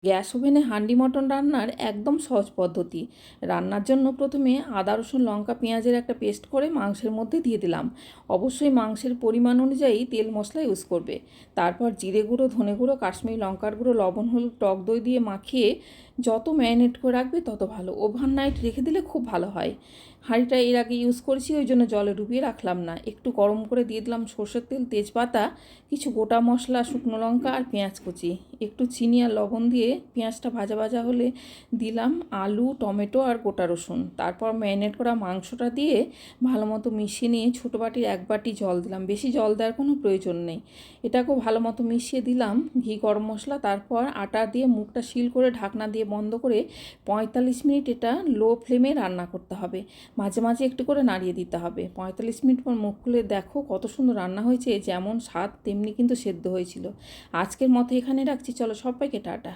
Gas ওভেনে handi mutton রান্নার একদম সহজ পদ্ধতি। রান্নার জন্য প্রথমে আদা রসুন লঙ্কা পেঁয়াজের একটা পেস্ট করে মাংসের মধ্যে দিয়ে দিলাম। অবশ্যই মাংসের পরিমাণ অনুযায়ী তেল মশলা ইউজ করবে। তারপর জিরে গুঁড়ো, ধনে গুঁড়ো, কাশ্মীরি লঙ্কার গুঁড়ো, লবণ, হলুদ, টক দই দিয়ে মাখিয়ে যত ম্যারিনেট করে রাখবে তত ভালো। ওভারনাইট রেখে দিলে খুব ভালো হয়। হাঁড়িটা এর আগে ইউজ করেছি, ওই জন্য জলে ডুবিয়ে রাখলাম না। একটু গরম করে দিয়ে দিলাম সর্ষের তেল, তেজপাতা, কিছু গোটা মশলা, শুকনো লঙ্কা আর পেঁয়াজ কুচি। একটু চিনি আর লবণ দিয়ে পেঁয়াজটা ভাজা ভাজা হলে দিলাম আলু, টমেটো আর গোটা রসুন। তারপর ম্যারিনেট করা মাংসটা দিয়ে ভালো মতো মিশিয়ে নিয়ে ছোটো বাটির 1 বাটি জল দিলাম। বেশি জল দেওয়ার কোনো প্রয়োজন নেই। এটাকেও ভালো মতো মিশিয়ে দিলাম ঘি, গরম মশলা। তারপর আটা দিয়ে মুখটা সিল করে ঢাকনা দিয়ে বন্ধ করে 45 মিনিট এটা লো ফ্লেমে রান্না করতে হবে। মাঝে মাঝে একটু করে নাড়িয়ে দিতে হবে। 45 মিনিট পর মুখ খুলে দেখো কত সুন্দর রান্না হয়েছে। যেমন স্বাদ তেমনি কিন্তু সেদ্ধ হয়েছিল। আজকের মতো এখানে রাখছি। চলো, সবাইকে টাটা।